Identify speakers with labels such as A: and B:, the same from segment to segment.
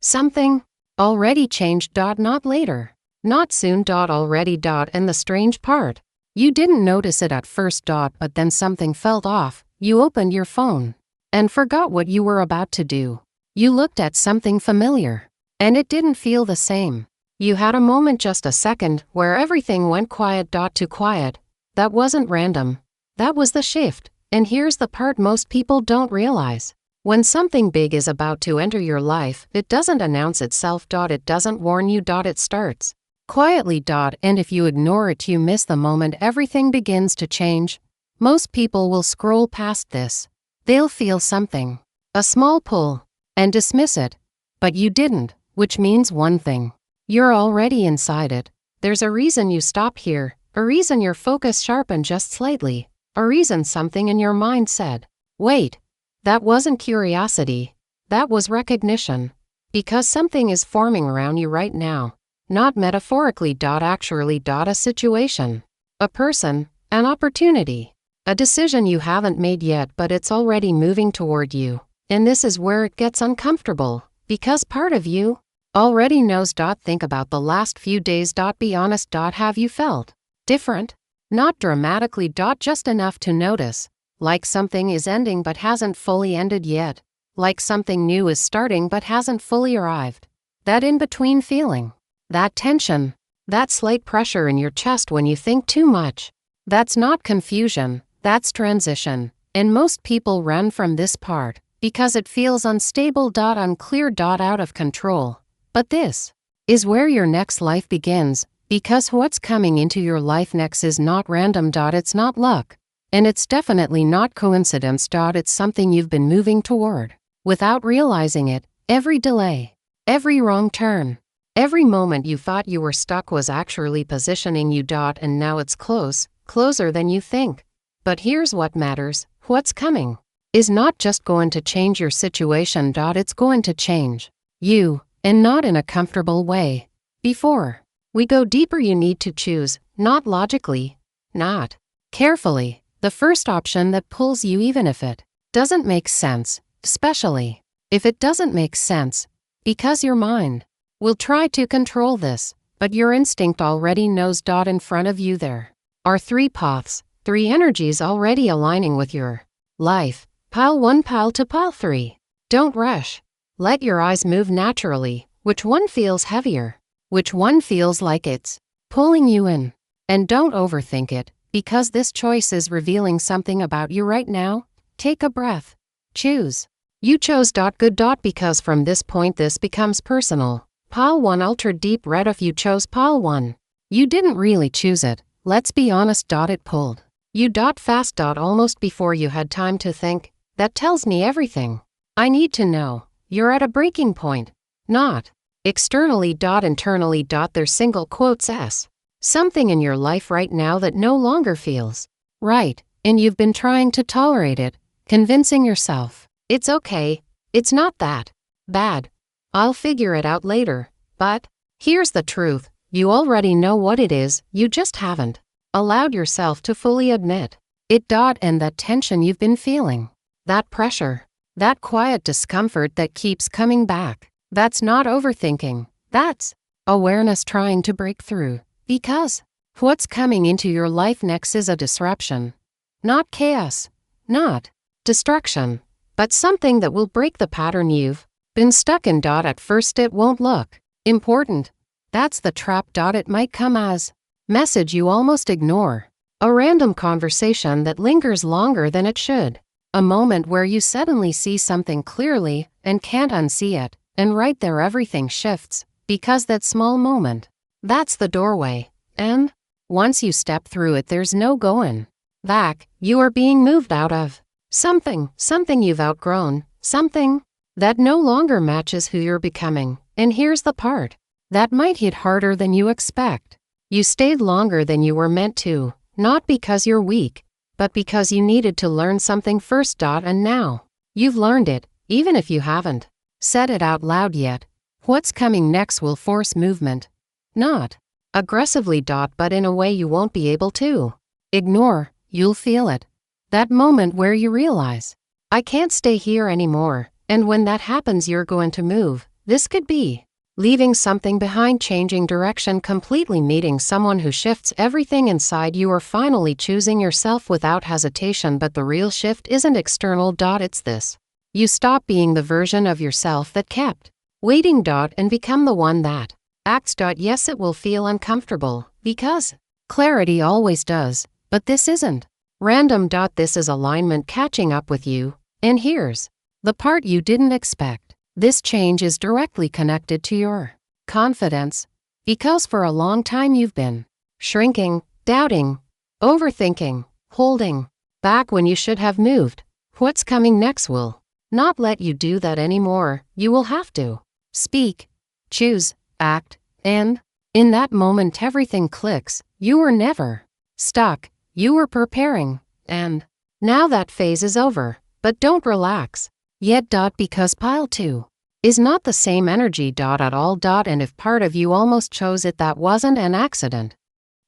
A: Something already changed. Not later. Not soon. Already. And the strange part, you didn't notice it at first. But then something felt off. You opened your phone and forgot what you were about to do. You looked at something familiar, and it didn't feel the same. You had a moment, just a second, where everything went quiet. Too quiet. That wasn't random. That was the shift. And here's the part most people don't realize. When something big is about to enter your life, it doesn't announce itself. It doesn't warn you. It starts quietly. And if you ignore it, you miss the moment everything begins to change. Most people will scroll past this. They'll feel something, a small pull, and dismiss it. But you didn't, which means one thing. You're already inside it. There's a reason you stop here, a reason your focus sharpened just slightly, a reason something in your mind said, wait. That wasn't curiosity. That was recognition. Because something is forming around you right now. Not metaphorically. Actually. A situation. A person. An opportunity. A decision you haven't made yet, but it's already moving toward you. And this is where it gets uncomfortable. Because part of you already knows. Think about the last few days. Be honest. Have you felt different? Not dramatically. Just enough to notice. Like something is ending but hasn't fully ended yet. Like something new is starting but hasn't fully arrived. That in-between feeling. That tension. That slight pressure in your chest when you think too much. That's not confusion. That's transition. And most people run from this part because it feels unstable. Unclear. Out of control. But this is where your next life begins. Because what's coming into your life next is not random. It's not luck. And it's definitely not coincidence. It's something you've been moving toward. Without realizing it, every delay, every wrong turn, every moment you thought you were stuck was actually positioning you. And now it's closer than you think. But here's what matters. What's coming is not just going to change your situation. It's going to change you, and not in a comfortable way. Before we go deeper, you need to choose, not logically, not carefully. The first option that pulls you, even if it doesn't make sense, especially if it doesn't make sense, because your mind will try to control this, but your instinct already knows. In front of you there are three paths, three energies already aligning with your life. Pile 1, pile 2, pile 3. Don't rush. Let your eyes move naturally. Which one feels heavier? Which one feels like it's pulling you in? And don't overthink it. Because this choice is revealing something about you right now. Take a breath. Choose. You chose. Good. Because from this point this becomes personal. Pile 1, ultra deep red. If you chose pile 1, you didn't really choose it. Let's be honest. It pulled you. Fast. Almost before you had time to think. That tells me everything I need to know. You're at a breaking point. Not externally. Internally. There's single quotes s. Something in your life right now that no longer feels right, and you've been trying to tolerate it, convincing yourself it's okay, it's not that bad, I'll figure it out later. But here's the truth, you already know what it is, you just haven't allowed yourself to fully admit it. And that tension you've been feeling, that pressure, that quiet discomfort that keeps coming back, that's not overthinking, that's awareness trying to break through. Because what's coming into your life next is a disruption. Not chaos. Not destruction. But something that will break the pattern you've been stuck in. At first it won't look important. That's the trap. It might come as message you almost ignore. A random conversation that lingers longer than it should. A moment where you suddenly see something clearly and can't unsee it. And right there everything shifts. Because that small moment, that's the doorway, and once you step through it there's no going back. You are being moved out of something you've outgrown, something that no longer matches who you're becoming. And here's the part that might hit harder than you expect. You stayed longer than you were meant to, not because you're weak, but because you needed to learn something first. And now you've learned it, even if you haven't said it out loud yet. What's coming next will force movement. Not aggressively. But in a way you won't be able to ignore. You'll feel it. That moment where you realize, I can't stay here anymore. And when that happens you're going to move. This could be leaving something behind, changing direction completely, meeting someone who shifts everything inside you, or finally choosing yourself without hesitation. But the real shift isn't external. It's this. You stop being the version of yourself that kept waiting. And become the one that acts. Yes, it will feel uncomfortable, because clarity always does, but this isn't random. This is alignment catching up with you. And here's the part you didn't expect. This change is directly connected to your confidence, because for a long time you've been shrinking, doubting, overthinking, holding back when you should have moved. What's coming next will not let you do that anymore. You will have to speak, choose, act, and in that moment everything clicks. You were never stuck. You were preparing, and now that phase is over. But don't relax yet. Because pile 2 is not the same energy. At all. And if part of you almost chose it, that wasn't an accident.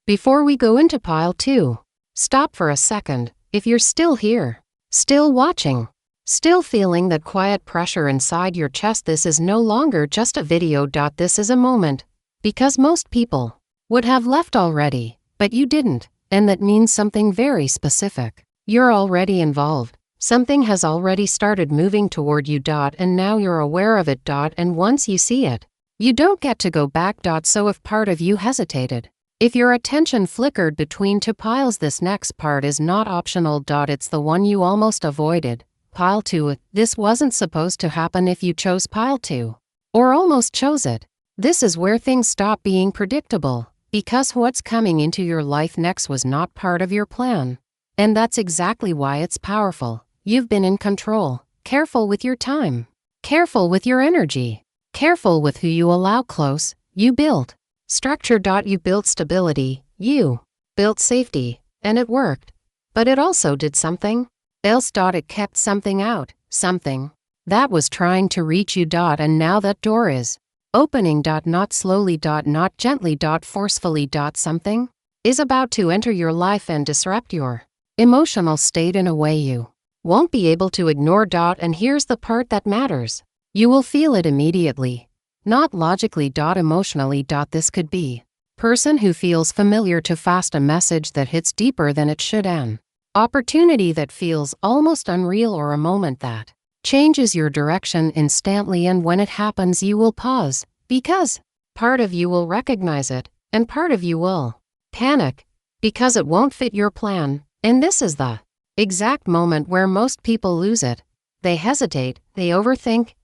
A: Before we go into pile 2, stop for a second. If you're still here, still watching, still feeling that quiet pressure inside your chest, this is no longer just a video. This is a moment. Because most people would have left already, but you didn't, and that means something very specific. You're already involved. Something has already started moving toward you. And now you're aware of it. And once you see it, you don't get to go back. So if part of you hesitated, if your attention flickered between 2 piles, this next part is not optional. It's the one you almost avoided. Pile 2. This wasn't supposed to happen if you chose pile 2, or almost chose it. This is where things stop being predictable, because what's coming into your life next was not part of your plan. And that's exactly why it's powerful. You've been in control, careful with your time, careful with your energy, careful with who you allow close. You built structure. You built stability, you built safety, and it worked. But it also did something else. It kept something out, something that was trying to reach you. And now that door is opening. Not slowly. Not gently. Forcefully. Something is about to enter your life and disrupt your emotional state in a way you won't be able to ignore. And here's the part that matters. You will feel it immediately, not logically. Emotionally. This could be person who feels familiar too fast, a message that hits deeper than it should, an opportunity that feels almost unreal, or a moment that changes your direction instantly. And when it happens, you will pause, because part of you will recognize it, and part of you will panic, because it won't fit your plan. And this is the exact moment where most people lose it. They hesitate, they overthink,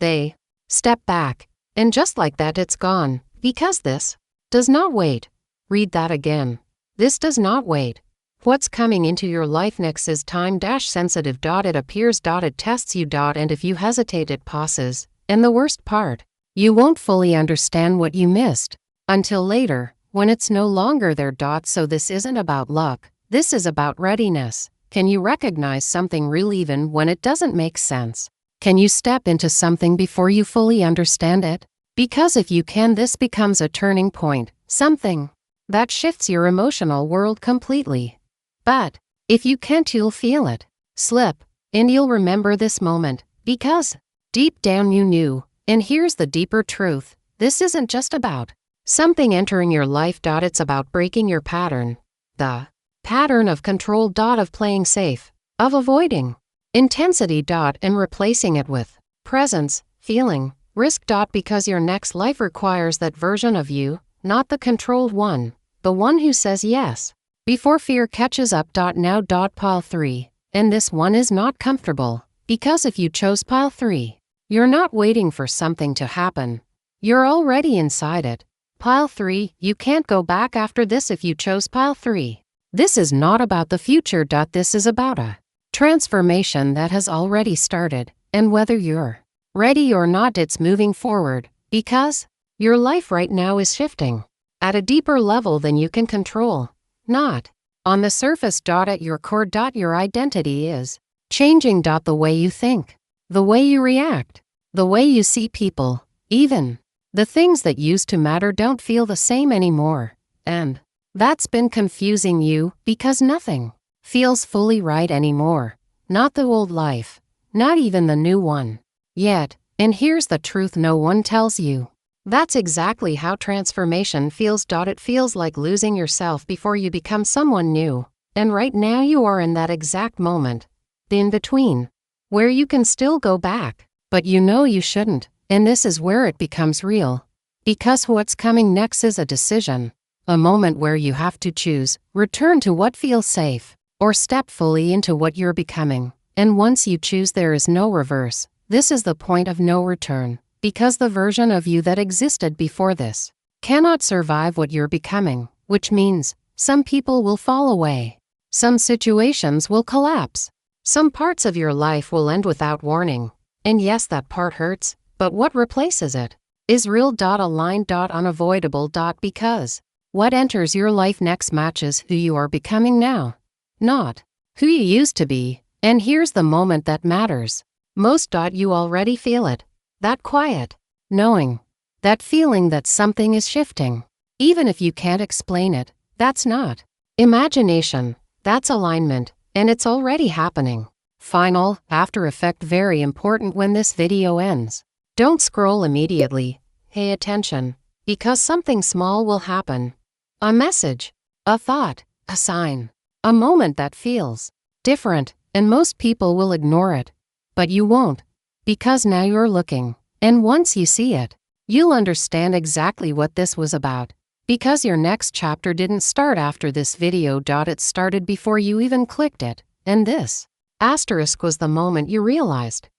A: they step back, and just like that it's gone. Because this does not wait. Read that again. This does not wait. What's coming into your life next is time-sensitive. It appears. It tests you. And if you hesitate, it pauses. And the worst part, you won't fully understand what you missed until later, when it's no longer there. So this isn't about luck. This is about readiness. Can you recognize something real even when it doesn't make sense? Can you step into something before you fully understand it? Because if you can, this becomes a turning point, something that shifts your emotional world completely. But if you can't, you'll feel it slip, and you'll remember this moment, because deep down you knew. And here's the deeper truth. This isn't just about something entering your life. It's about breaking your pattern. The pattern of control. Of playing safe, of avoiding intensity. And replacing it with presence, feeling, risk. Because your next life requires that version of you, not the controlled one, the one who says yes before fear catches up. Now. Pile 3. And this one is not comfortable, because if you chose pile 3, you're not waiting for something to happen. You're already inside it. Pile 3. You can't go back after this if you chose pile 3. This is not about the future. This is about a transformation that has already started, and whether you're ready or not, it's moving forward, because your life right now is shifting at a deeper level than you can control. Not on the surface. At your core. Your identity is changing. The way you think, the way you react, the way you see people, even the things that used to matter don't feel the same anymore. And that's been confusing you, because nothing feels fully right anymore. Not the old life, not even the new one. Yet, And here's the truth no one tells you. That's exactly how transformation feels. It feels like losing yourself before you become someone new. And right now you are in that exact moment, the in-between, where you can still go back, but you know you shouldn't, and this is where it becomes real. Because what's coming next is a decision, a moment where you have to choose, return to what feels safe, or step fully into what you're becoming. And once you choose, there is no reverse. This is the point of no return, because the version of you that existed before this cannot survive what you're becoming, which means some people will fall away. Some situations will collapse. Some parts of your life will end without warning. And yes, that part hurts, but what replaces it is real. Aligned. Unavoidable. Because what enters your life next matches who you are becoming now, not who you used to be. And here's the moment that matters most. You already feel it. That quiet knowing, that feeling that something is shifting. Even if you can't explain it, that's not imagination. That's alignment, and it's already happening. Final after effect, very important when this video ends. Don't scroll immediately. Pay attention, because something small will happen. A message, a thought, a sign, a moment that feels different, and most people will ignore it. But you won't, because now you're looking, and once you see it, you'll understand exactly what this was about. Because your next chapter didn't start after this video. It started before you even clicked it, and this asterisk was the moment you realized